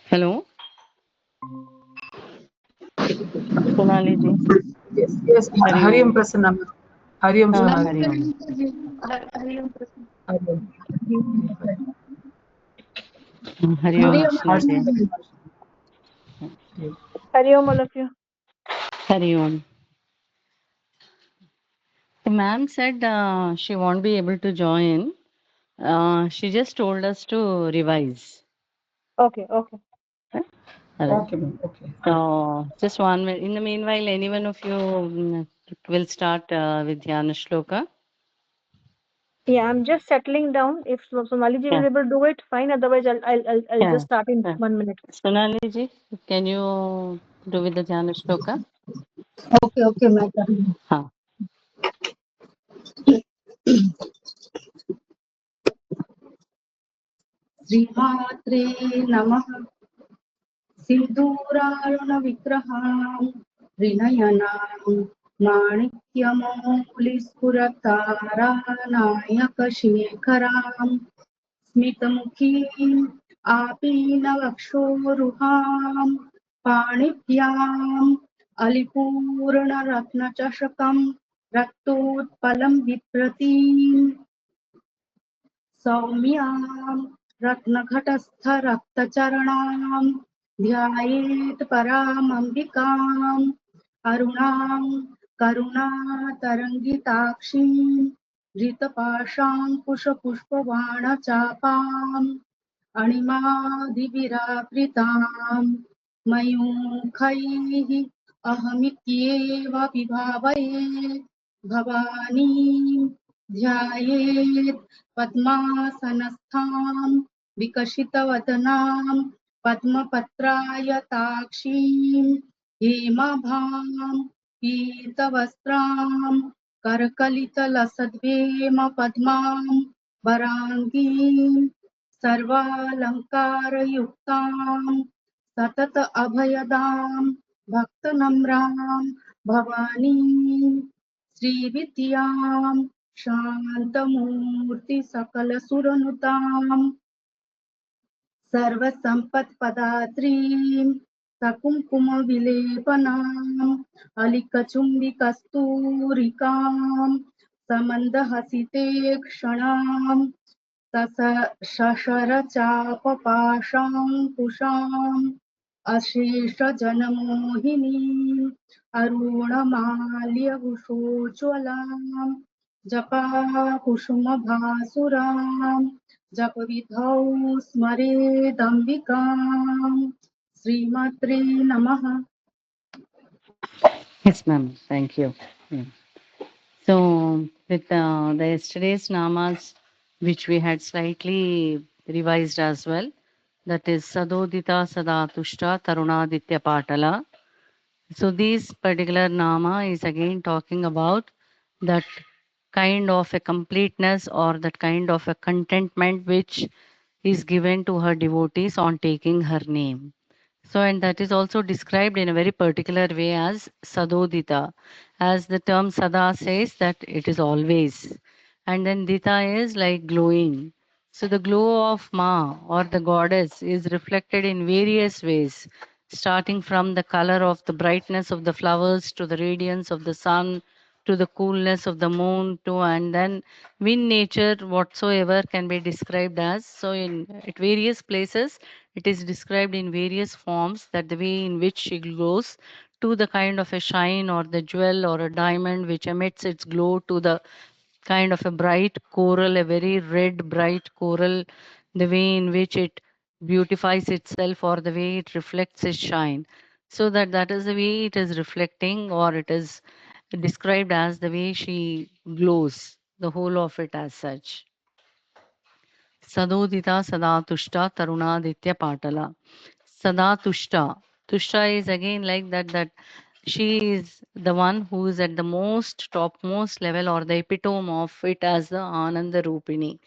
Hello, Sonali ji. Yes. Hari Hari Om Om. Prasanna. Hari Om Sonali. Hari Om. Hari Om. Hari Om, Ashna ji. Hari Om, all of you. Hari Om. The ma'am said she won't be able to join. She just told us to revise. Okay. Okay, ma'am. Okay. So just 1 minute. In the meanwhile, any one of you will start with Dhyana Shloka. Yeah, I'm just settling down. If Sonali ji Yeah. is able to do it, fine. Otherwise, I'll Yeah. just start in 1 minute. Sonali ji, can you do with the Dhyana Shloka? Okay, madam. हाँ. श्रीमात्रे नमः। सिन्दूरारुणविग्रहां त्रिनयनां माणिक्यमौलिस्फुरतारानायकशेखरां स्मितमुखीम् आपीनवक्षोरुहां पाणिभ्याम् अलिपूर्णरत्नचषकं रक्तोत्पलं बिभ्रतीम् सौम्यां रत्नघटस्थरक्तचरणां ध्यायेत् परामम्बिकाम् अरुणां करुणातरङ्गिताक्षीं धृतपाशाङ्कुशपुष्पबाणचापाम् अणिमादिविरावृतां मयूखैः अहमित्येव विभावये भवानीं ध्यायेत् पद्मासनस्थां विकसितवदनां पद्मपत्रायताक्षीं हेमभां पीतवस्त्रां करकलितलसद्वेम पद्मां वराङ्गीं सर्वालङ्कारयुक्तां सतत अभयदां भक्तनम्रां भवानीं श्रीविद्यां शान्तमूर्ति सकलसुरनुतां सर्वसम्पत्पदात्रीं सकुङ्कुमविलेपनाम् अलिकचुम्बिकस्तूरिकां समन्दहसिते क्षणां शशरचापपाशाङ्कुशाम् अशेषजनमोहिनीम् अरुणमाल्यभूषोज्ज्वलां जपाकुसुमभासुरां जपविधौ स्मरेदम्बिकाम् श्रीमात्रे नमः. Yes, ma'am. Thank you. Yeah. So, with the yesterday's namas, which we had slightly revised as well, that is Sadodita Sadatushta Tarunaditya Patala. So, this particular nama is again talking about that kind of a completeness or that kind of a contentment which is given to her devotees on taking her name. So, and that is also described in a very particular way as Sadodita, as the term Sada says that it is always. And then Dita is like glowing. So, the glow of Ma or the goddess is reflected in various ways, starting from the color of the brightness of the flowers to the radiance of the sun to the coolness of the moon to and then wind nature whatsoever can be described as. So, in at various places it is described in various forms that the way in which she glows to the kind of a shine or the jewel or a diamond which emits its glow to the kind of a bright coral, a very red bright coral, the way in which it beautifies itself or the way it reflects its shine. So that is the way it is reflecting or it is described as the way she glows, the whole of it as such. Sadodita Sadatushta Tarunaditya Patala. Sadatushta. Tushta is again like that she is the one who is at the most topmost level or the epitome of it as the Ananda Rupini.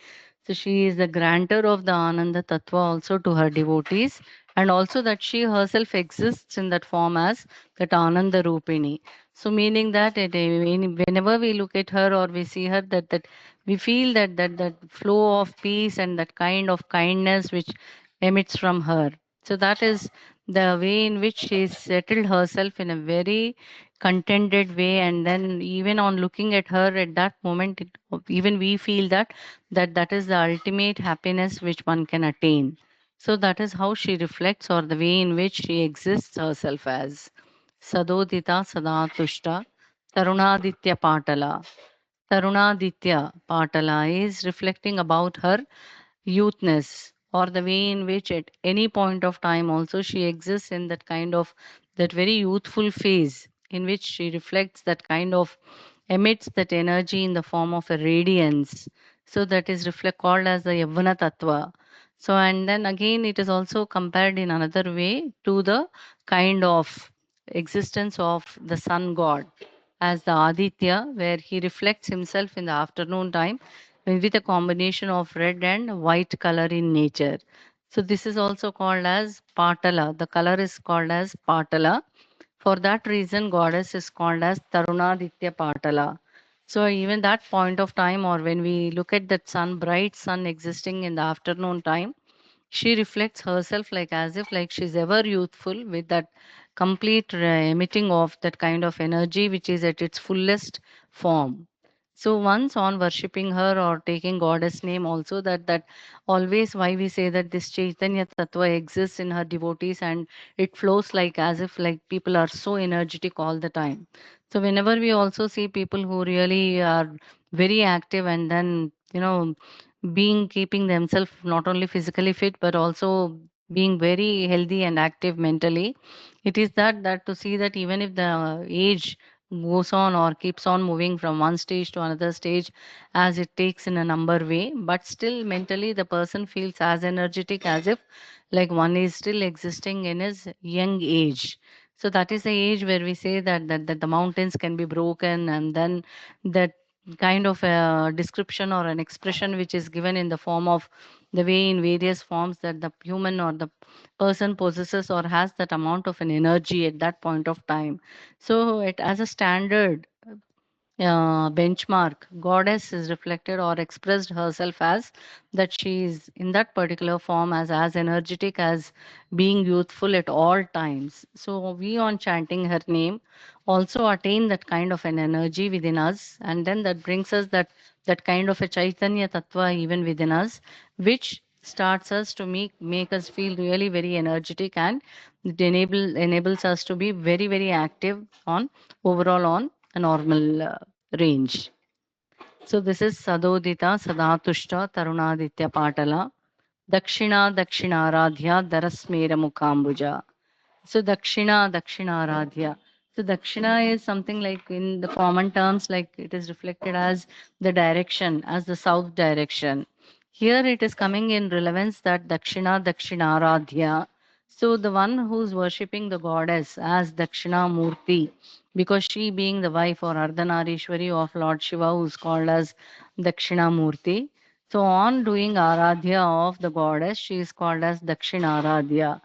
So she is the grantor of the Ananda Tattva also to her devotees, and also that she herself exists in that form as that Ananda Rupini. So meaning that whenever we look at her or we see her, that we feel that flow of peace and that kind of kindness which emits from her. So that is the way in which she settled herself in a very contented way. And then even on looking at her at that moment, even we feel that is the ultimate happiness which one can attain. So that is how she reflects, or the way in which she exists herself as. Sadodita Sadatushta Tarunaditya Patala. Tarunaditya Patala is reflecting about her youthness, or the way in which at any point of time also she exists in that kind of that very youthful phase in which she reflects that kind of emits that energy in the form of a radiance. So that is reflect called as the Yavana Tattva. So and then again it is also compared in another way to the kind of existence of the sun god as the Aditya, where he reflects himself in the afternoon time with a combination of red and white color in nature. So this is also called as Patala. The color is called as Patala. For that reason, goddess is called as Tarunaditya Patala. So even that point of time, or when we look at that sun, bright sun existing in the afternoon time, she reflects herself like as if like she's ever youthful with that complete emitting of that kind of energy which is at its fullest form. So once on worshipping her or taking goddess name also, that always why we say that this Chaitanya Tattva exists in her devotees, and it flows like as if like people are so energetic all the time. So whenever we also see people who really are very active, and then being keeping themselves not only physically fit but also being very healthy and active mentally, it is that to see that even if the age goes on or keeps on moving from one stage to another stage as it takes in a number way, but still mentally the person feels as energetic as if like one is still existing in his young age. So that is the age where we say that the mountains can be broken, and then that kind of a description or an expression which is given in the form of the way in various forms that the human or the person possesses or has that amount of an energy at that point of time. So it as a standard benchmark, goddess is reflected or expressed herself as that she is in that particular form as energetic as being youthful at all times. So we on chanting her name also attain that kind of an energy within us, and then that brings us that kind of a Chaitanya Tattva even within us, which starts us to make us feel really very energetic, and it enables us to be very very active on overall on a normal range. So this is Sadodita Sadatushta Tarunaditya Patala Dakshina Dakshinaaradhya Darasmera Mukhambuja. So Dakshina Aradhya. So Dakshina is something like in the common terms, like it is reflected as the direction, as the south direction. Here it is coming in relevance that Dakshina Aradhya. So the one who's worshipping the goddess as Dakshina Murti, because she being the wife or Ardhanarishwari of Lord Shiva, who's called as Dakshina Murti. So on doing Aradhya of the goddess, she is called as Dakshina Aradhya.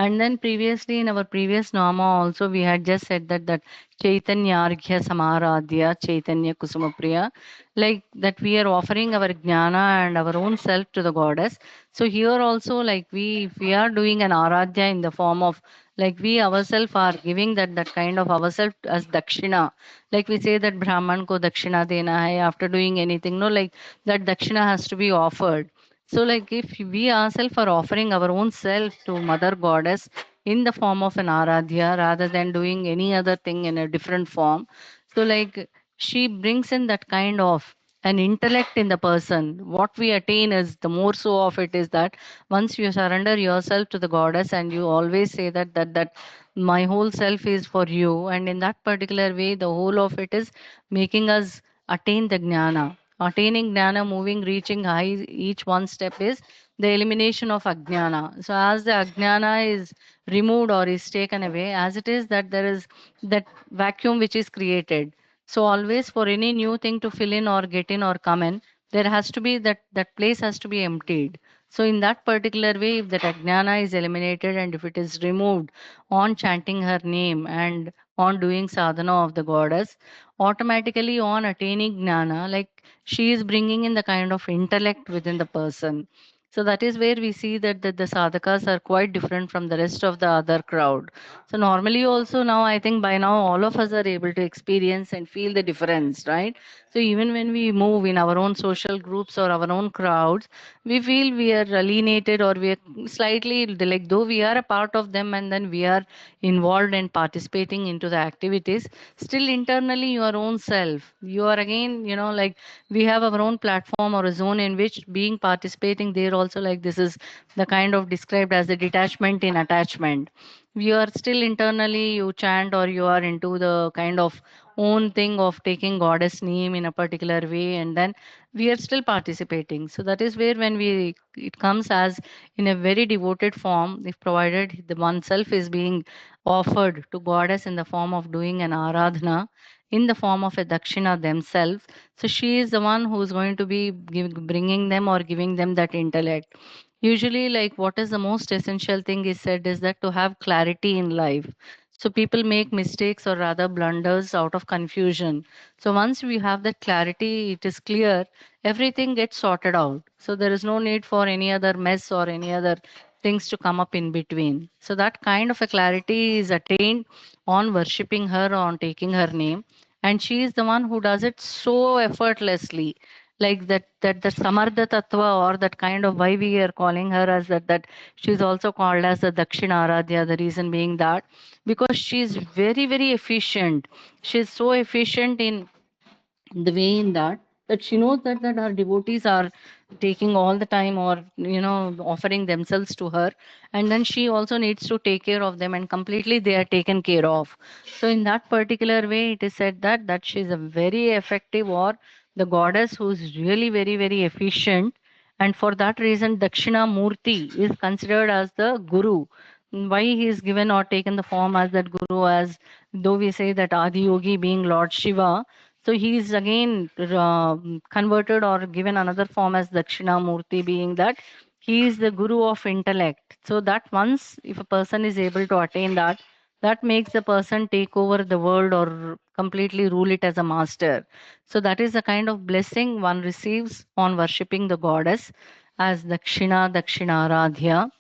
And then previously in our previous Nama also we had just said that Chaitanya Arghya Samaradhya Chaitanya Kusumapriya, like that we are offering our jnana and our own self to the goddess. So here also like we are doing an Aradhya in the form of like we ourselves are giving that kind of ourselves as dakshina. Like we say that Brahman ko dakshina dena hai after doing anything. No, like that dakshina has to be offered. So, like if we ourselves are offering our own self to Mother Goddess in the form of an Aradhya rather than doing any other thing in a different form, so like she brings in that kind of an intellect in the person. What we attain is the more so of it is that once you surrender yourself to the goddess and you always say that my whole self is for you, and in that particular way, the whole of it is making us attain the jnana. Attaining jnana, moving, reaching high, each one step is the elimination of ajnana. So as the ajnana is removed or is taken away, as it is that there is that vacuum which is created. So always for any new thing to fill in or get in or come in, there has to be that place has to be emptied. So in that particular way, if that ajnana is eliminated and if it is removed on chanting her name and on doing sadhana of the goddess, automatically on attaining gnana, like she is bringing in the kind of intellect within the person. So that is where we see that the sadhakas are quite different from the rest of the other crowd. So normally also now I think by now all of us are able to experience and feel the difference, right? So even when we move in our own social groups or our own crowds, we feel we are alienated or we are slightly like though we are a part of them and then we are involved and participating into the activities, still internally your own self, you are again, like we have our own platform or a zone in which being participating there also, like this is the kind of described as the detachment in attachment. You are still internally you chant or you are into the kind of own thing of taking goddess name in a particular way, and then we are still participating. So that is where when we it comes as in a very devoted form, if provided the oneself is being offered to goddess in the form of doing an aradhana, in the form of a dakshina themselves. So she is the one who is going to be bringing them or giving them that intellect. Usually, like what is the most essential thing is said is that to have clarity in life. So people make mistakes or rather blunders out of confusion. So once we have that clarity, it is clear, everything gets sorted out. So there is no need for any other mess or any other things to come up in between. So that kind of a clarity is attained on worshipping her, on taking her name. And she is the one who does it so effortlessly, like that the samartha tattva, or that kind of why we are calling her as that she's also called as the dakshina aradhya. The reason being that because she's very efficient, she's so efficient in the way in that she knows that her devotees are taking all the time or offering themselves to her, and then she also needs to take care of them and completely they are taken care of. So in that particular way it is said that she is a very effective or the goddess who is really very efficient. And for that reason dakshina murti is considered as the guru. Why he is given or taken the form as that guru, as though we say that adi yogi being lord shiva, so he is again converted or given another form as Dakshinamurti, being that he is the guru of intellect. So that once if a person is able to attain that, that makes the person take over the world or completely rule it as a master. So that is the kind of blessing one receives on worshipping the goddess as Dakshinaaradhya.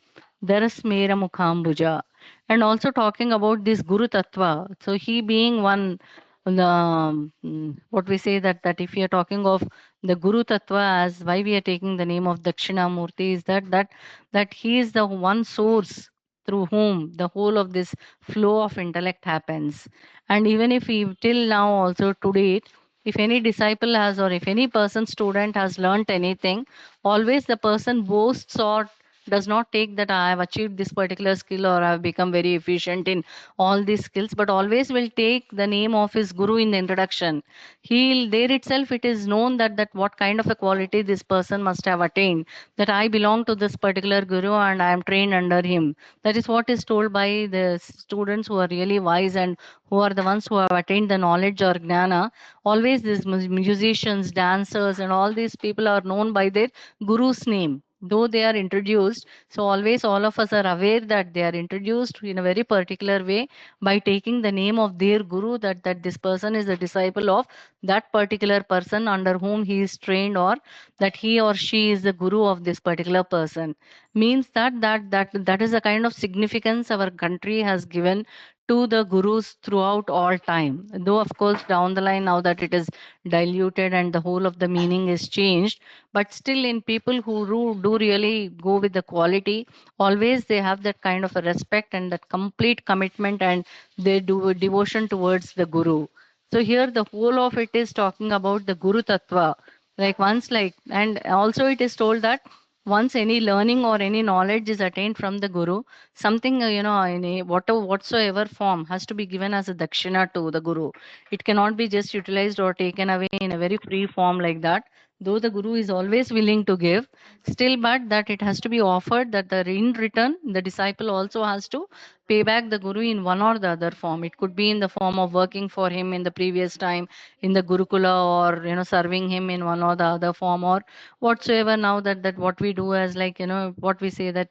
Darasmera Mukhambuja. And also talking about this Guru Tattva. So he being one, what we say that if we are talking of the Guru Tattva, as why we are taking the name of Dakshinamurti, is that he is the one source through whom the whole of this flow of intellect happens. And even if we till now also to date, if any disciple has or if any person student has learnt anything, always the person boasts or does not take that I have achieved this particular skill or I have become very efficient in all these skills, but always will take the name of his guru in the introduction. He'll there itself it is known that what kind of a quality this person must have attained. That I belong to this particular guru and I am trained under him. That is what is told by the students who are really wise and who are the ones who have attained the knowledge or gnana. Always these musicians, dancers, and all these people are known by their guru's name, though they are introduced. So always all of us are aware that they are introduced in a very particular way by taking the name of their guru, that this person is a disciple of that particular person under whom he is trained, or that he or she is the guru of this particular person. Means that is a kind of significance our country has given to the gurus throughout all time, though of course down the line now that it is diluted and the whole of the meaning is changed, but still in people who do really go with the quality, always they have that kind of a respect and that complete commitment, and they do a devotion towards the guru. So here the whole of it is talking about the guru tattva, like once like, and also it is told that once any learning or any knowledge is attained from the guru, something in a whatsoever form has to be given as a dakshina to the guru. It cannot be just utilized or taken away in a very free form like that, though the guru is always willing to give, still but that it has to be offered, that the in return the disciple also has to pay back the guru in one or the other form. It could be in the form of working for him in the previous time in the gurukula, or serving him in one or the other form, or whatsoever. Now that what we do as, like what we say that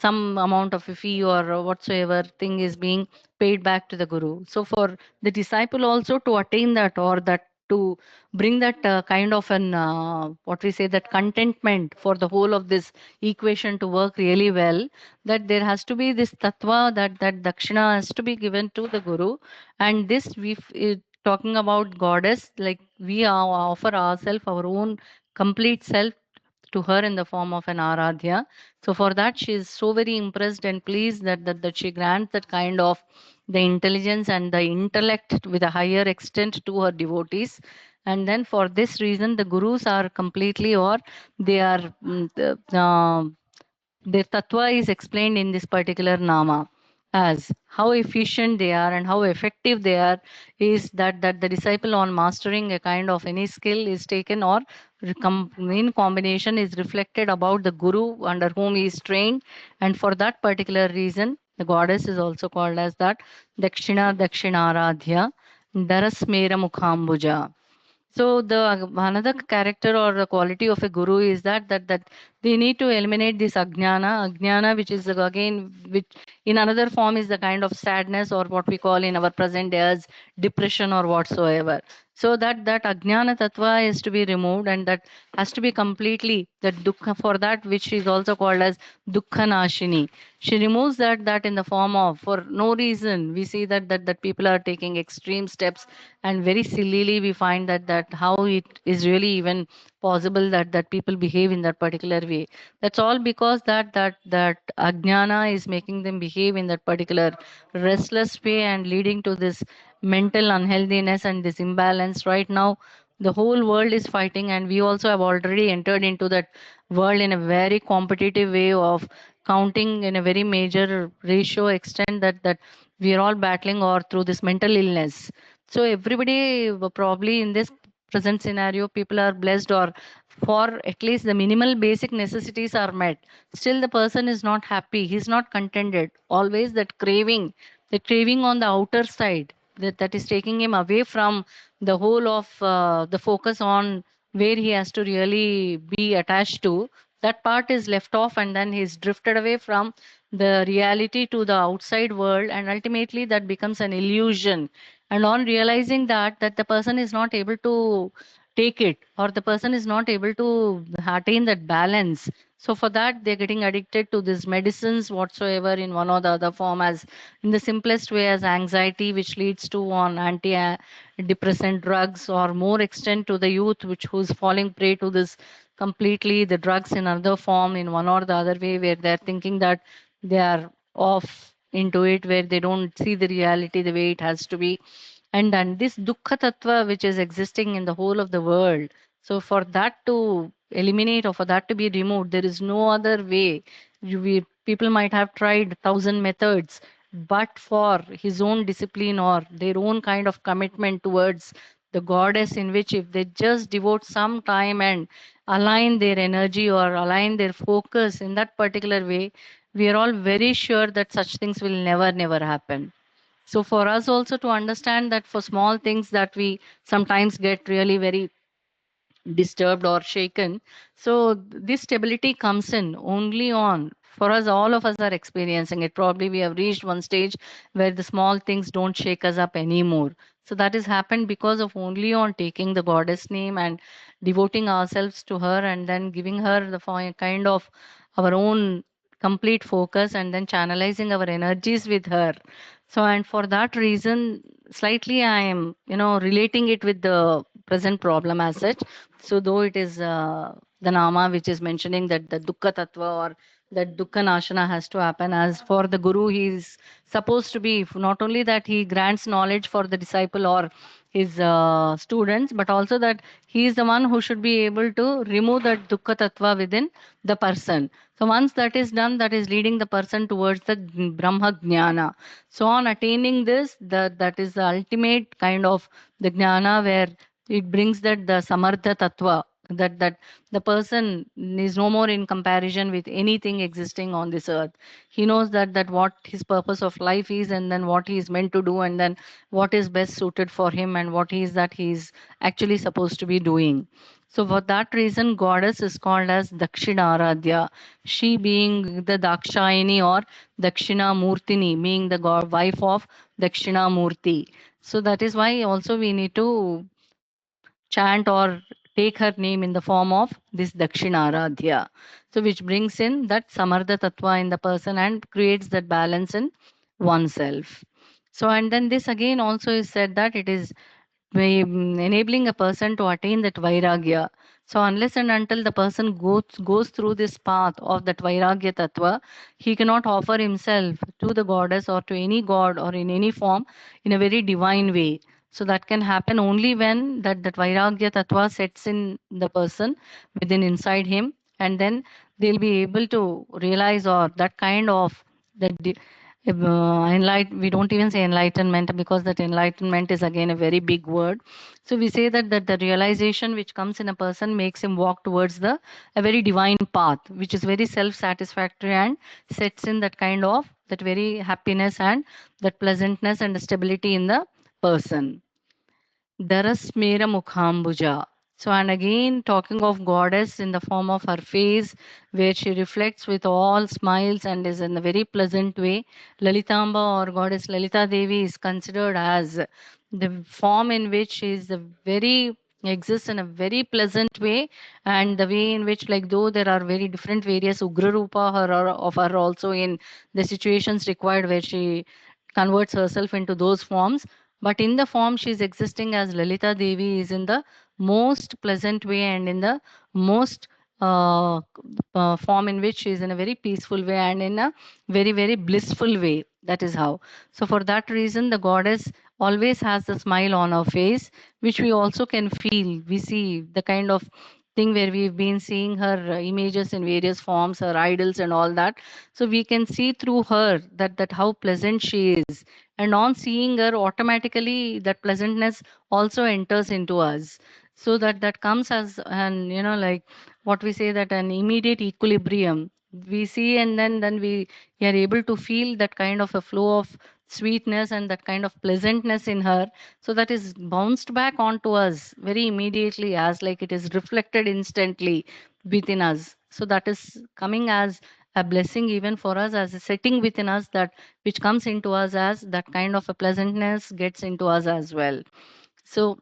some amount of a fee or whatsoever thing is being paid back to the guru. So for the disciple also to attain that, or that to bring that kind of an what we say, that contentment for the whole of this equation to work really well, that there has to be this tattva, that dakshina has to be given to the guru. And this talking about goddess, like we offer ourselves, our own complete self to her in the form of an aradhya. So for that, she is so very impressed and pleased that she grants that kind of the intelligence and the intellect with a higher extent to her devotees. And then for this reason, the gurus are completely, or they are their tattva is explained in this particular nama, as how efficient they are and how effective they are, is that the disciple on mastering a kind of any skill is taken, or in combination is reflected about the guru under whom he is trained. And for that particular reason, the goddess is also called as that Dakshina Dakshinaradhya Darasmera Mukhambuja. So the another character or the quality of a guru is that they need to eliminate this ajnana, which is again, which in another form is the kind of sadness, or what we call in our present day as depression or whatsoever. So that ajnana tattva is to be removed, and that has to be completely that dukkha. For that, which is also called as dukkha nashini, she removes that in the form of, for no reason we see that people are taking extreme steps, and very sillily we find that how it is really even possible that people behave in that particular way. That's all because that ajnana is making them behave in that particular restless way and leading to this mental unhealthiness and this imbalance. Right now the whole world is fighting, and we also have already entered into that world in a very competitive way of counting in a very major ratio extent, that we are all battling or through this mental illness. So everybody probably in this present scenario, people are blessed, or for at least the minimal basic necessities are met. Still, the person is not happy. He's not contented. Always that craving, the craving on the outer side, that is taking him away from the whole of the focus on where he has to really be attached to. That part is left off, and then he's drifted away from the reality to the outside world, and ultimately that becomes an illusion. And on realizing that the person is not able to take it, or the person is not able to attain that balance, so for that they're getting addicted to these medicines whatsoever in one or the other form, as in the simplest way as anxiety, which leads to on anti depressant drugs, or more extent to the youth which who's falling prey to this completely the drugs in another form in one or the other way, where they're thinking that they are off into it, where they don't see the reality the way it has to be. And then this dukkha tattva which is existing in the whole of the world, so for that to eliminate, or for that to be removed, there is no other way. People might have tried thousand methods, but for his own discipline or their own kind of commitment towards the goddess, in which if they just devote some time and align their energy or align their focus in that particular way, we are all very sure that such things will never happen. So for us also to understand that for small things that we sometimes get really very disturbed or shaken, so this stability comes in only on, for us, all of us are experiencing it. Probably we have reached one stage where the small things don't shake us up anymore. So that has happened because of only on taking the goddess name and devoting ourselves to her, and then giving her the kind of our own complete focus, and then channelizing our energies with her. So, and for that reason, slightly I am, relating it with the present problem as such. So, though it is the Nama which is mentioning that the Dukkha Tattva, or that Dukkha Nashana has to happen, as for the Guru, he is supposed to be not only that he grants knowledge for the disciple or his students, but also that he is the one who should be able to remove that Dukkha Tattva within the person. So, once that is done, that is leading the person towards the Brahma Jnana. So on attaining this, that is the ultimate kind of the jnana, where it brings that the samartha tattva, that the person is no more in comparison with anything existing on this earth. He knows that what his purpose of life is, and then what he is meant to do, and then what is best suited for him, and what he is that he is actually supposed to be doing. So for that reason, goddess is called as Dakshinaaradhya. She being the Dakshayani or Dakshina Murtini, being the wife of Dakshina Murti. So that is why also we need to chant or take her name in the form of this Dakshinaaradhya. So which brings in that Samardha Tattva in the person and creates that balance in oneself. So and then this again also is said that it is enabling a person to attain that vairagya. So unless and until the person goes through this path of that vairagya tattva, he cannot offer himself to the goddess or to any god or in any form in a very divine way. So that can happen only when that vairagya tattva sets in the person within inside him, and then they'll be able to realize or that kind of that we don't even say enlightenment, because that enlightenment is again a very big word. So we say that the realization which comes in a person makes him walk towards the a very divine path, which is very self satisfactory and sets in that kind of that very happiness and that pleasantness and stability in the person. Dharasmera Mukhambuja. So, and again, talking of goddess in the form of her face, where she reflects with all smiles and is in a very pleasant way, Lalitamba or goddess Lalita Devi is considered as the form in which she is the very exists in a very pleasant way, and the way in which, like, though there are very different various Ugra Rupa her or of her also in the situations required where she converts herself into those forms, but in the form she is existing as Lalita Devi is in the most pleasant way and in the most form in which she is in a very peaceful way and in a very, very blissful way. That is how. So, for that reason, the goddess always has the smile on her face, which we also can feel. We see the kind of thing where we've been seeing her images in various forms, her idols, and all that. So, we can see through her that how pleasant she is, and on seeing her automatically that pleasantness also enters into us, so that comes as an like what we say, that an immediate equilibrium we see, and then we are able to feel that kind of a flow of sweetness and that kind of pleasantness in her, so that is bounced back onto us very immediately, as like it is reflected instantly within us. So that is coming as a blessing even for us, as a setting within us, that which comes into us as that kind of a pleasantness gets into us as well. So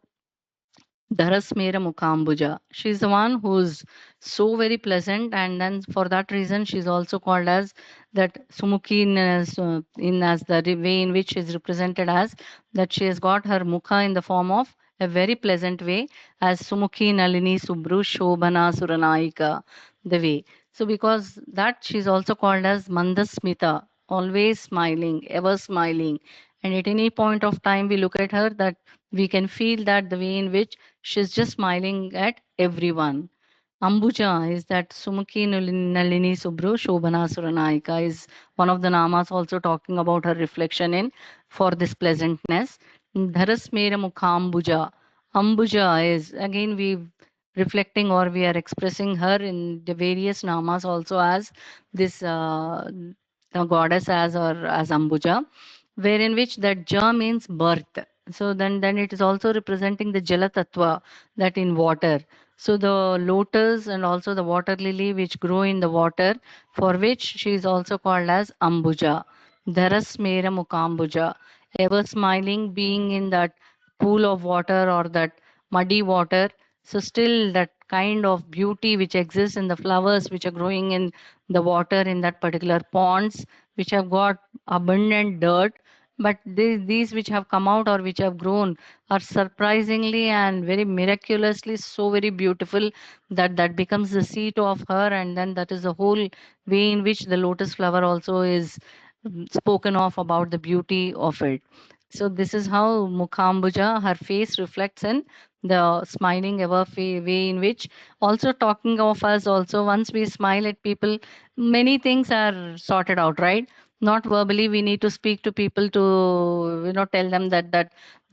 Dharasmera Mukhambuja. She's the one who's so very pleasant, and then for that reason, she's also called as that Sumukhi in as the way in which is represented as that she has got her mukha in the form of a very pleasant way, as Sumukhi Nalini Subru Shobhana Suranaika, the way. So, because that she's also called as Mandasmita, always smiling, ever smiling, and at any point of time we look at her, that we can feel that the way in which she's just smiling at everyone. Ambuja is that Sumukhi Nalini Subru Shobhana Suranaika is one of the namas also talking about her reflection in for this pleasantness. Dharasmera Mukhambuja. Ambuja is again we reflecting or we are expressing her in the various namas also as this the goddess as or as Ambuja, wherein which that Ja means birth. So then it is also representing the Jala Tattva, that in water. So the lotus and also the water lily which grow in the water, for which she is also called as Ambuja. Dharasmera Mukambuja, ever smiling, being in that pool of water or that muddy water. So still that kind of beauty which exists in the flowers which are growing in the water in that particular ponds, which have got abundant dirt, but these which have come out or which have grown are surprisingly and very miraculously so very beautiful, that becomes the seat of her, and then that is the whole way in which the lotus flower also is spoken of about the beauty of it. So this is how Mukhambuja, her face reflects in the smiling ever way in which, also talking of us also, once we smile at people, many things are sorted out, right? Not verbally we need to speak to people to tell them that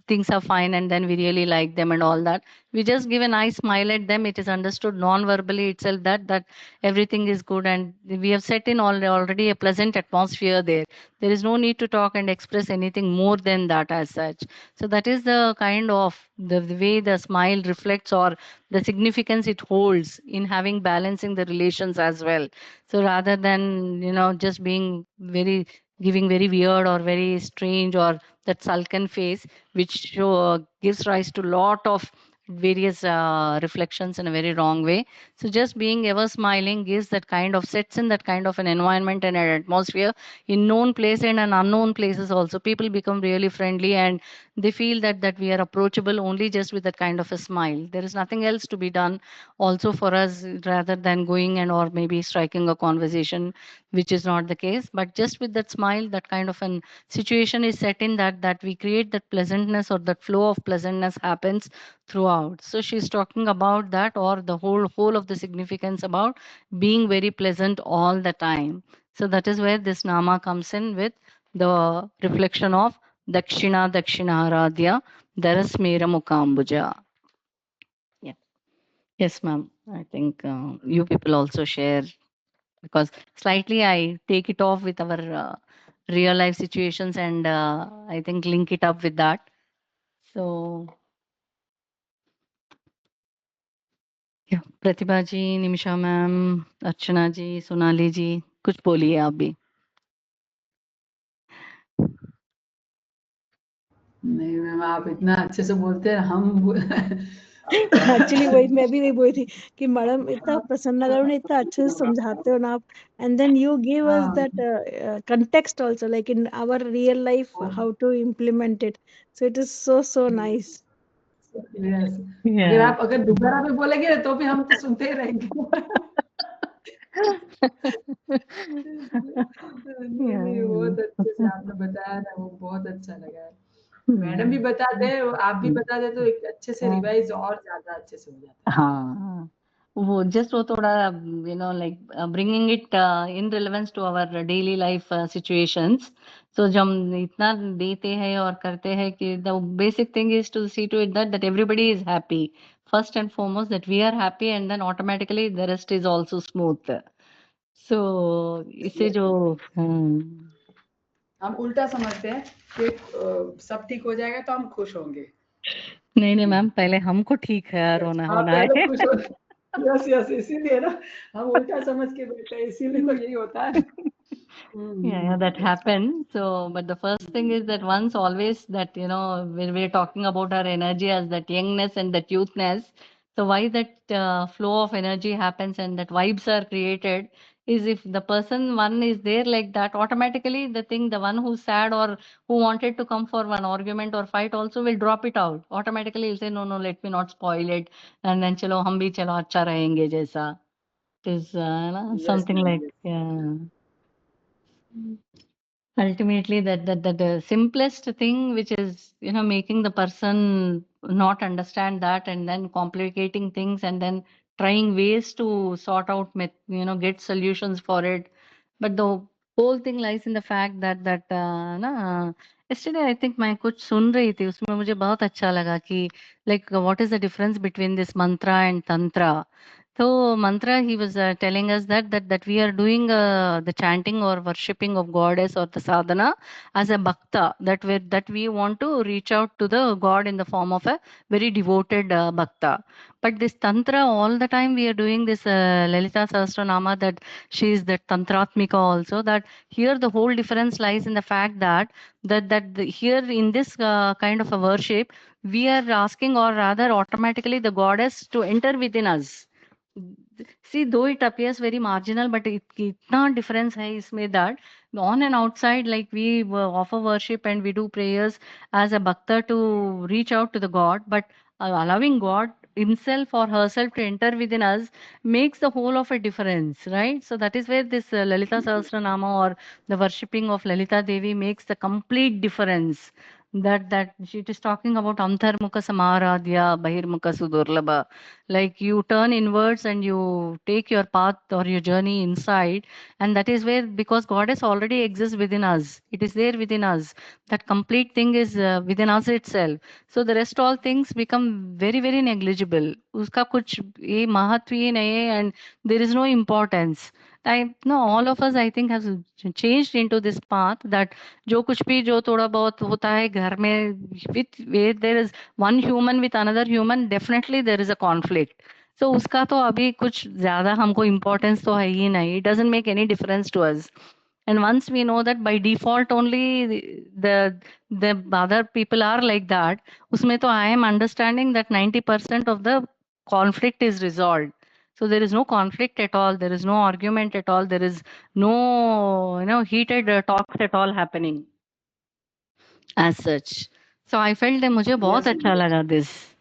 things are fine and then we really like them and all that. We just give a nice smile at them. It is understood non-verbally itself that everything is good, and we have set in already a pleasant atmosphere there. There is no need to talk and express anything more than that as such. So that is the kind of the way the smile reflects, or the significance it holds in having balancing the relations as well. So rather than just being very giving very weird or very strange, or that sulken face, which gives rise to lot of various reflections in a very wrong way. So just being ever smiling gives that kind of sets in that kind of an environment and an atmosphere in known place and an unknown places also. People become really friendly, and they feel that we are approachable only just with that kind of a smile. There is nothing else to be done also for us, rather than going and or maybe striking a conversation, which is not the case. But just with that smile, that kind of an situation is set in, that we create that pleasantness, or that flow of pleasantness happens throughout. So she's talking about that, or the whole of the significance about being very pleasant all the time. So that is where this nama comes in with the reflection of Dakshina Dakshinaaradhya Darasmera Mukambuja. Yeah. Yes, ma'am. I think you people also share, because slightly I take it off with our real life situations, and I think link it up with that. So yeah, Pratibha ji, Nimisha ma'am, Archana ji, Sonali ji, कुछ बोलिए आप भी. नहीं ma'am, आप इतना अच्छे से बोलते हैं, हम एक्चुअली वही मैं भी वही बोली थी कि मैडम इतना प्रसन्न लगा, उन्हें इतना अच्छे से समझाते हो ना आप, and then you give us that context also, like in our real life, how to implement it. So it is so nice. Yes. अगर आप दोबारा भी बोलेंगे तो भी हम तो सुनते ही रहेंगे. नहीं, बहुत अच्छे से आपने बताया ना, वो बहुत अच्छा लगा है. मैडम भी बता दे, आप भी बता दे, तो एक अच्छे से रिवाइज और ज्यादा अच्छे से हो जाता है. हाँ, वो जस्ट वो थोड़ा like bringing it in relevance to our daily life situations. So जब हम इतना देते हैं और करते हैं कि the basic thing is to see to it that everybody is happy first and foremost, that we are happy, and then automatically the rest is also smooth. So इससे जो हम उल्टा समझते हैं कि सब ठीक हो जाएगा तो हम खुश होंगे. नहीं मैम, पहले हमको ठीक है होना है. पहले खुश हो. यस, इसीलिए ना हम उल्टा समझ के बैठे हैं, इसीलिए तो यही होता है. Yeah, that happened. So, but the first thing is that once always that, when we're talking about our energy as that youngness and that youthness, so why that flow of energy happens and that vibes are created is if the person one is there like that, automatically the thing, the one who's sad or who wanted to come for one argument or fight also will drop it out. Automatically he'll say, no, let me not spoil it. And then chalo, hum bhi chalo acha rahenge jaisa. It is something like, yeah. Ultimately that the simplest thing, which is making the person not understand that, and then complicating things, and then trying ways to sort out get solutions for it. But the whole thing lies in the fact that ना yesterday I think मैं कुछ सुन रही थी, उसमें मुझे बहुत अच्छा लगा कि like what is the difference between this mantra and tantra. So mantra, he was telling us that we are doing the chanting or worshipping of goddess or the sadhana as a bhakta, that we want to reach out to the god in the form of a very devoted bhakta. But this tantra, all the time we are doing this Lalita Sahasranama, that she is the tantratmika also. That here the whole difference lies in the fact that here in this kind of a worship, we are asking, or rather automatically the goddess to enter within us. See, though it appears very marginal, but itna difference hai isme that on and outside, like we offer worship and we do prayers as a bhakta to reach out to the God, but allowing God himself or herself to enter within us makes the whole of a difference, right? So that is where this Lalita Sahasranama or the worshipping of Lalita Devi makes the complete difference. that it is talking about antarmukha samaradhya bahirmukha sudurlabha. Like you turn inwards and you take your path or your journey inside, and that is where, because goddess already exists within us, it is there within us. That complete thing is within us itself. So the rest all things become very very negligible. Uska kuch ye mahatva hi nahi hai, and there is no importance. I no, all of us I think has changed into this path that जो कुछ भी जो थोड़ा बहुत होता है घर में, with where there is one human with another human, definitely there is a conflict. So उसका तो अभी कुछ ज्यादा हमको importance तो है ही नहीं. It doesn't make any difference to us. And once we know that by default only the other people are like that, उसमें तो I am understanding that 90% of the conflict is resolved. So there is no conflict at all. There is no argument at all. There is no heated talks at all happening as such. So I felt that मुझे बहुत Yes, अच्छा लगा this.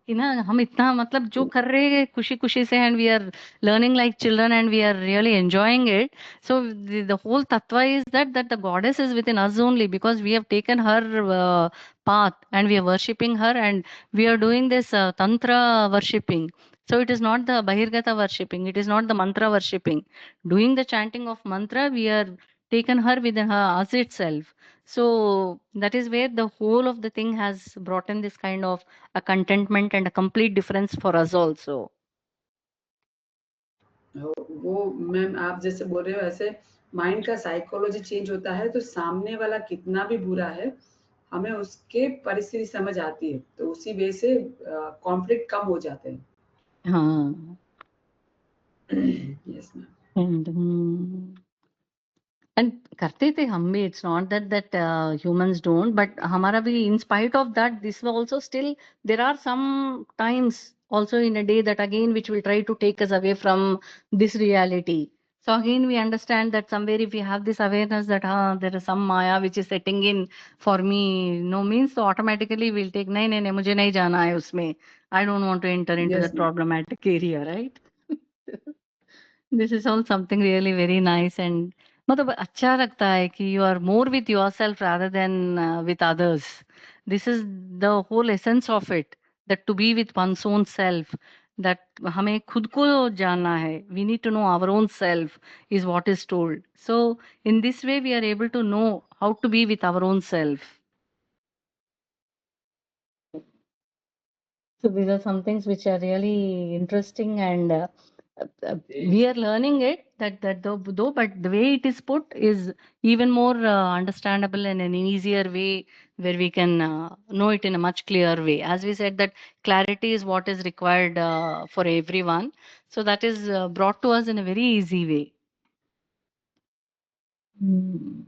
कि ना हम इतना मतलब जो कर रहे हैं खुशी खुशी से, and we are learning like children and we are really enjoying it. So the whole tattva is that the goddess is within us only, because we have taken her path and we are worshipping her, and we are doing this tantra worshipping. So it is not the bahirgata worshipping, it is not the mantra worshipping. Doing the chanting of mantra, we are taken her within her us itself. So that is where the whole of the thing has brought in this kind of a contentment and a complete difference for us also. वो ma'am आप जैसे बोल रहे हो ऐसे mind का psychology change होता है, तो सामने वाला कितना भी बुरा है हमें उसके परिस्थिति समझ आती है, तो उसी वे से कॉन्फ्लिक्ट कम हो जाते हैं. हाँ. Yes ma'am. And करते थे हम भी, it's not that humans don't, but हमारा भी in spite of that, this was also still there are some times also in a day that again which will try to take us away from this reality. So again we understand that somewhere if we have this awareness that there is some maya which is setting in for me, no means, so automatically we'll take नहीं नहीं नहीं मुझे नहीं जाना है उसमें. I don't want to enter into Yes, that ma'am. problematic area, right? This is all something really very nice, and मतलब अच्छा लगता है कि you are more with yourself rather than with others. This is the whole essence of it, that to be with one's own self, that हमें खुद को जानना है. We need to know our own self is what is told. So in this way we are able to know how to be with our own self. So these are some things which are really interesting, and we are learning it. That though, but the way it is put is even more understandable and an easier way, where we can know it in a much clearer way. As we said, that clarity is what is required for everyone. So that is brought to us in a very easy way. Hmm.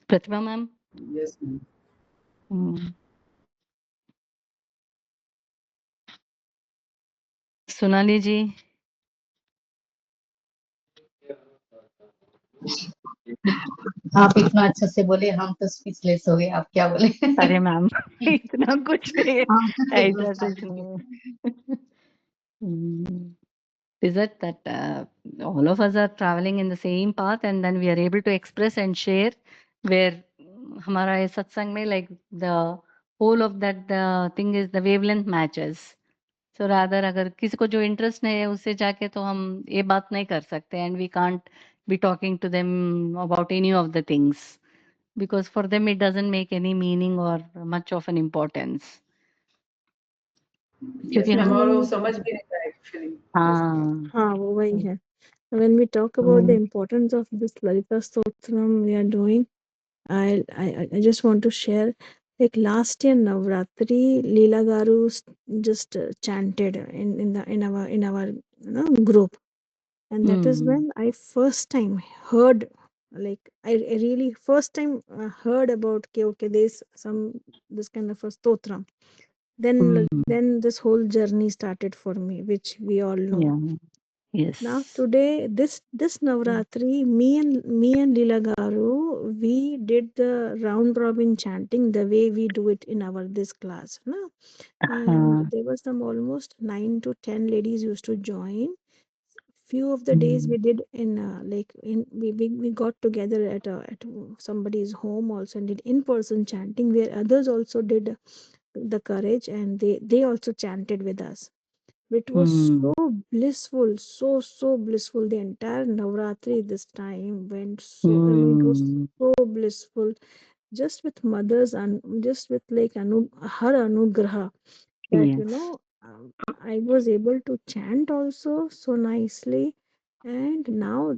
Pratibha ma'am. Yes, ma'am. Hmm. Sonali ji. आप इतना अच्छा से बोले, हम तो speechless हो गए. आप क्या बोले? अरे मैम इतना कुछ नहीं है, हम तो ऐसा एकदम कुछ नहीं है. Hmm. Is that all of us are traveling in the same path, and then we are able to express and share, where हमारा ये सत्संग में like the whole of that the thing is the wavelength matches. So rather अगर किसी को जो interest नहीं है उससे जाके तो हम ये बात नहीं कर सकते, and we can't be talking to them about any of the things, because for them it doesn't make any meaning or much of an importance. Yes, क्योंकि ma'am. हम और वो समझ भी नहीं था एक्चुअली. हाँ हाँ वो वही है. When we talk about the importance of this Lalita Stotram we are doing, I just want to share, like last year Navratri, Leela Garu just chanted in our group, and that is when I first time heard, like I really first time heard about okay there's some this kind of a stotram. Then this whole journey started for me, which we all know. yeah. Yes. Now today, this Navratri, me and Leela Garu, we did the round robin chanting the way we do it in our this class. No? And there was some almost 9 to 10 ladies used to join. few of the days Mm. we did in we got together at somebody's home also and did in-person chanting, where others also did the courage, and they also chanted with us. It was so Mm. blissful, so blissful. The entire Navratri this time went so, I mean, it was Mm. so blissful, just with mothers and just with like her anugraha, that Yes. I was able to chant also so nicely. And now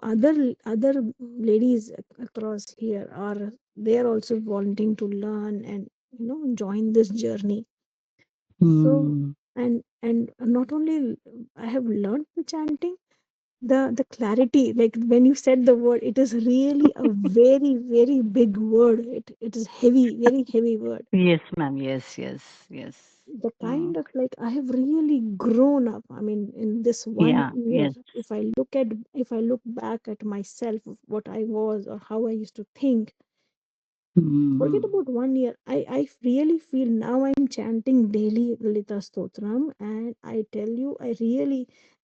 other ladies across here are, they are also wanting to learn and join this journey. So, Mm. and not only I have learned the chanting, the clarity, like when you said the word, it is really a very big word. It is heavy, very heavy word. Yes, ma'am. Yes, yes, yes. The kind Mm. of, like, I have really grown up. I mean, in this one Yeah, year, yes. if I look back at myself, of what I was or how I used to think, forget Mm. about one year. I really feel now I'm chanting daily Lalita Stotram, and I tell you, I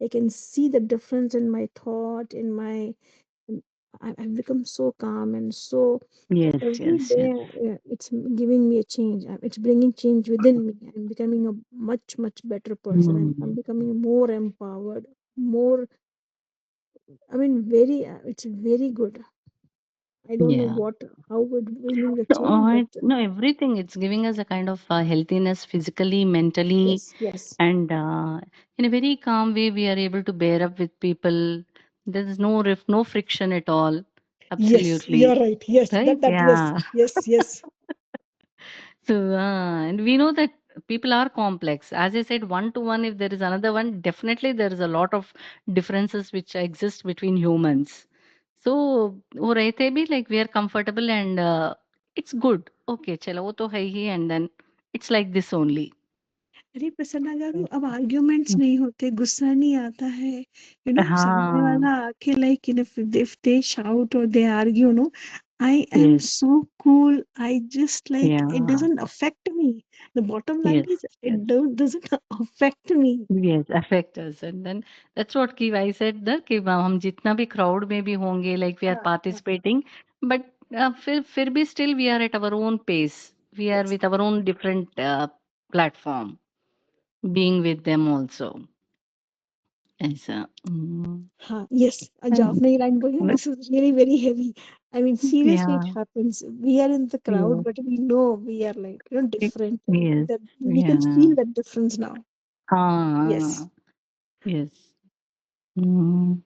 can see the difference in my thought, in my, I've become so calm and so Yes, every yes, yes. day it's giving me a change. It's bringing change within me. I'm becoming a much better person. I'm Mm. becoming more empowered, more, I mean, very, it's very good. I don't know Yeah. what, how it bringing the No, change, but no, everything. It's giving us a kind of healthiness physically, mentally, yes. and in a very calm way, we are able to bear up with people. There is no friction at all. Yes, you're Absolutely. right. Yes, Right? that was, Yeah. yes. So, and we know that people are complex. As I said, one to one, if there is another one, definitely there is a lot of differences which exist between humans. So, वो रहते भी like we are comfortable and it's good. Okay, चलो वो तो है ही and then it's like this only. अरे प्रसन्ना गारू, अब arguments नहीं होते, गुस्सा नहीं आता है, सामने हाँ, वाला आके, like, if they shout or they argue, I am yes, so cool. I just, like, it yeah, doesn't affect me. The bottom line yes, is, yes. it doesn't affect me. Yes, affect us. And then that's what ki I said that कि हम जितना भी crowd में भी होंगे, like we are हाँ, हाँ, participating, but फिर भी still we are at our own pace. We are yes. with our own different platform, being with them also. ऐसा. हाँ, yes. जो And- आपने ये line बोली ना, this is really very heavy. I mean, seriously, it yeah, happens. We are in the crowd, yeah, but we know we are, like, different. yes, That we can yeah. feel that difference now. Yes. Yes. Mm.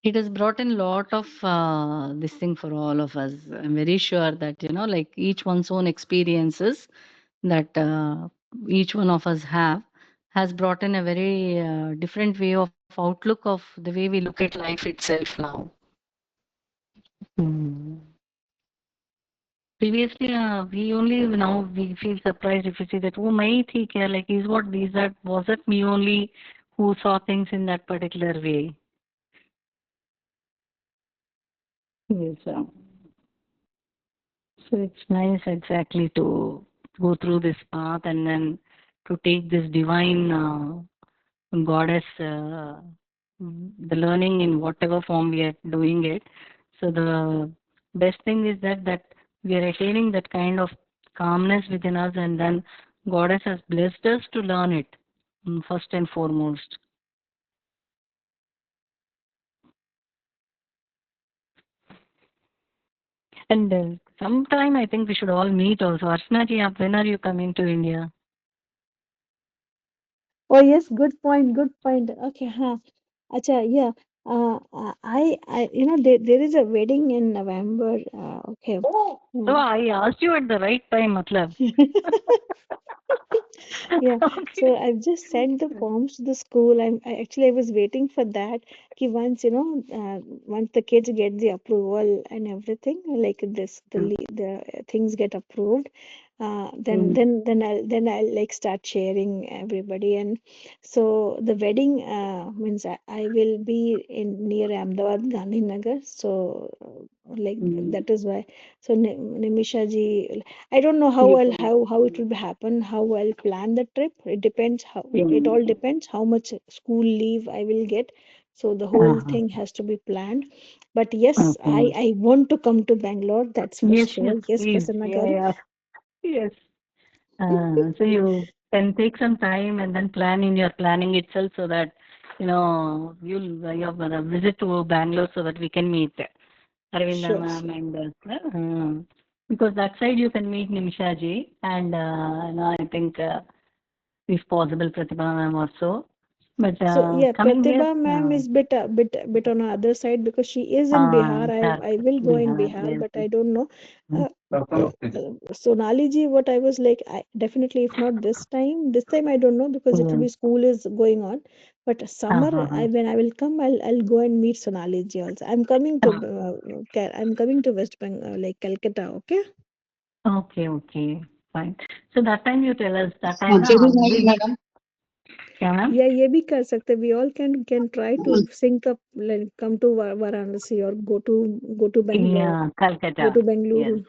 It has brought in lot of this thing for all of us. I'm very sure that, like each one's own experiences that each one of us have has brought in a very different way of outlook of the way we look at life itself now. Hmm. Previously, we only now we feel surprised if we see that, oh, my thi kya, like, is what these that was it me only who saw things in that particular way? Yes. So it's nice exactly to go through this path and then to take this divine goddess, the learning in whatever form we are doing it. So the best thing is that we are attaining that kind of calmness within us, and then goddess has blessed us to learn it first and foremost. And sometime I think we should all meet also. Archana ji, when are you coming to India? Oh, yes, good point, good point. Okay, huh. Acha, yeah. There is a wedding in November. Okay. Oh, so I asked you at the right time, matlab. Yeah. Okay. So I've just sent the forms to the school. I was waiting for that. Ki once, once the kids get the approval and everything, like this, the things get approved. Mm. Then I'll like start sharing everybody. And so the wedding means I will be in near Ahmedabad, Gandhinagar. So like Mm. that is why. So Nimisha ji, I don't know You how it will happen, how I'll plan the trip. It depends how Yeah. it all depends how much school leave I will get. So the whole Uh-huh. thing has to be planned. But yes, Okay. I want to come to Bangalore. That's for Yes, sure. yes, Yes, please. Prasanna Yeah, garu. yeah. Yes. So you can take some time and then plan in your planning itself so that you'll your visit to Bangalore so that we can meet Arvinda Sure, ma'am sure. and because that side you can meet Nimisha ji and I think if possible Pratibha ma'am also. But So yeah, coming here, Pratibha ma'am is bit on the other side because she is in Bihar. I will go in Bihar, Bihar, yes. but I don't know. Yes. Sonali ji, what I was like, I definitely if not this time I don't know because it will be school is going on. But summer, when I will come, I'll go and meet Sonali ji also. I'm coming to I'm coming to West Bengal, like Calcutta. Okay. Okay, fine. So that time you tell us that हाँ, time ना जरूर हम आइए will madam. क्या ma'am Yeah, ये भी कर सकते. We all can try to sync up, like come to Varanasi or go to Bangalore, yeah go Calcutta to yes Bengaluru.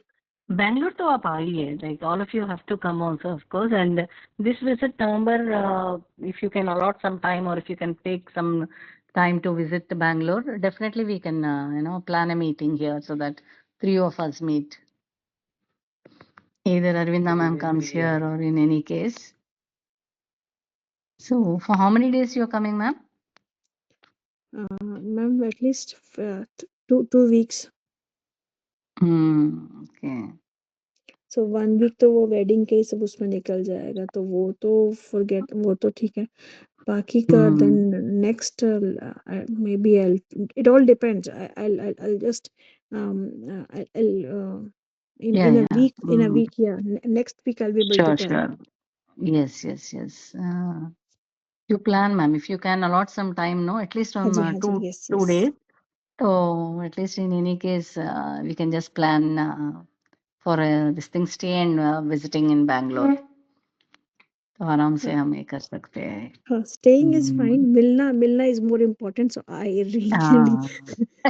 Bangalore तो आप आइए like all of you have to come also of course and this visit November if you can allot some time or if you can take some time to visit Bangalore definitely we can plan a meeting here so that three of us meet either Arvinda ma'am comes here or in any case. So for how many days you're coming ma'am? Ma'am, at least 2 weeks. Okay. So 1 week तो वो wedding के ही सब उसमें निकल जाएगा तो वो तो forget वो तो ठीक है बाकी का then next maybe it all depends. I'll just I'll in a week yeah next week I'll be able to tell. Sure. Yes. You plan, ma'am. If you can allot some time, no, at least on हाँ जी, yes, two yes. days. So at least in any case, we can just plan for this thing stay and visiting in Bangalore. तो आराम से हम ये कर सकते हैं. Staying is fine. Milna is more important. So I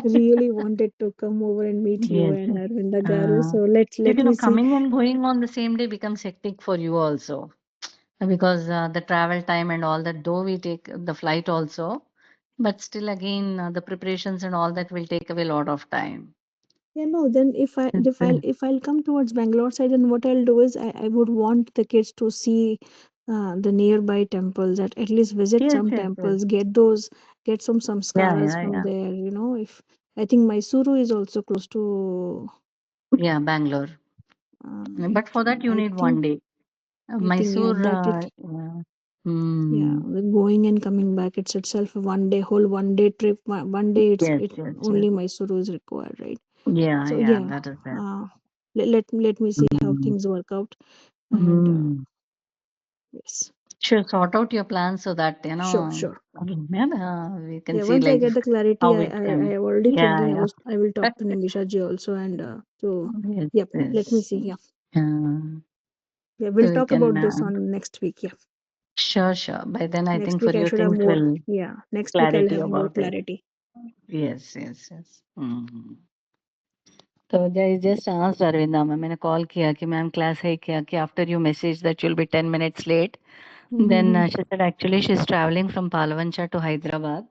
really wanted to come over and meet you Yes. and Arvinda Garu. So let You know, me see. coming and going on the same day becomes hectic for you also because the travel time and all that. Though we take the flight also, but still again the preparations and all that will take away a lot of time. Yeah, no. Then if I'll come towards Bangalore side, and what I'll do is I would want the kids to see the nearby temples. At least visit some temples. Get some samskaras from there. You know, if I think Mysuru is also close to. Yeah, Bangalore. But for that you I need think, 1 day. I think yeah, Mysore. that it. Yeah, the going and coming back, it's itself a 1 day trip. 1 day, it's only Mysuru is required, right? Yeah, So that is that. let me see how things work out, and yes, Sure, sort out your plans so that sure. we can Yeah, see once I like get the clarity, how it I can. have already thinking. Yeah. I will talk to Nimisha ji also, and so Yes, yep, let me see. Yeah, So we'll we talk can. about this on next week. Yeah, Sure. By then, I next think for week I you should have things more. will Yeah, next week I'll clarity have more about it. clarity. Yes. तो I just asked Arvinda ma'am, मैंने call किया कि ma'am class है क्या कि after you message that you'll be 10 minutes late. Then she said actually she's traveling from Palavantcha to Hyderabad.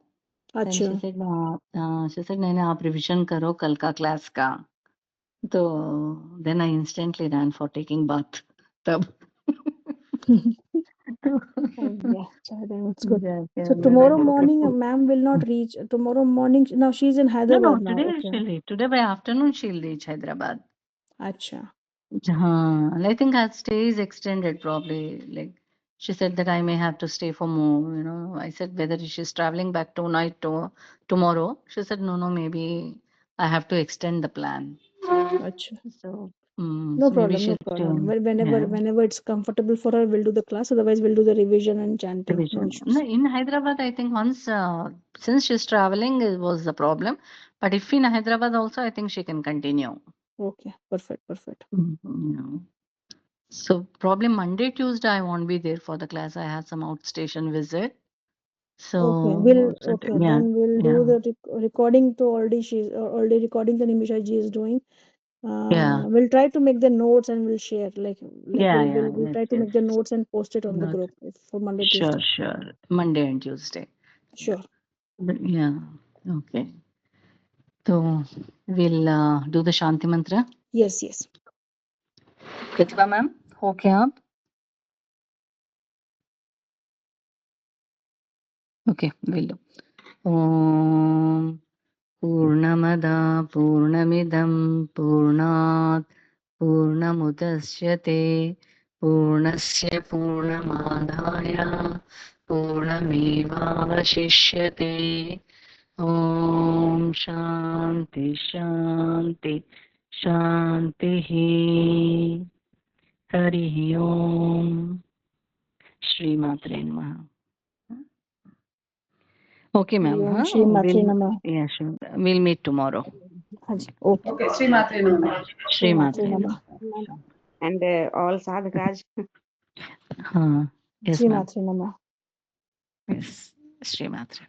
Then she said नहीं आप revision करो कल का क्लास का. तो then I instantly ran for taking bath. तब. Yeah, that's good. So tomorrow morning, ma'am will not reach. Tomorrow morning, now she's in Hyderabad now. Today Okay. she'll reach. Today by afternoon she'll reach Hyderabad. Acha. And I think her stay is extended probably. Like she said that I may have to stay for more. I said whether she's traveling back tonight to tomorrow. She said no, maybe I have to extend the plan. Acha. So No so maybe problem. she'll Whenever it's comfortable for her, we'll do the class. Otherwise, we'll do the revision and chanting. No revision. issues. In Hyderabad, I think once since she's traveling it was the problem. But if in Hyderabad also, I think she can continue. Okay, perfect. So probably Monday, Tuesday, I won't be there for the class. I had some outstation visit. So Then we'll do the recording to already she's already recording the Nimisha ji is doing. Yeah. We'll try to make the notes and we'll share. Yeah, we'll try yes, to make the yes. notes and post it on the Not- group for Monday, Sure, Tuesday. sure. Monday and Tuesday. Sure. Yeah. Okay. So we'll do the Shanti Mantra. Yes, yes. Pratibha ma'am, हो क्या आप? Okay, we'll do. Om Purnamada Purnamidam Purnat Purnamudachyate Purnasya Purnamadaya Purnamevavashishyate. Om Shanti Shanti Shantihi. Harihi Om. Shri Matre Namaha. Okay, ma'am. Om Huh? Shri Matre Namah. Yeah, sure. We'll meet tomorrow. हाँ जी, okay. Okay, Sri Matre Namaha. Shri Matre Matre. Namah. And all sadhakas. Huh. Yes, Shri ma'am. Matre Namah. Yes. Shri Matre.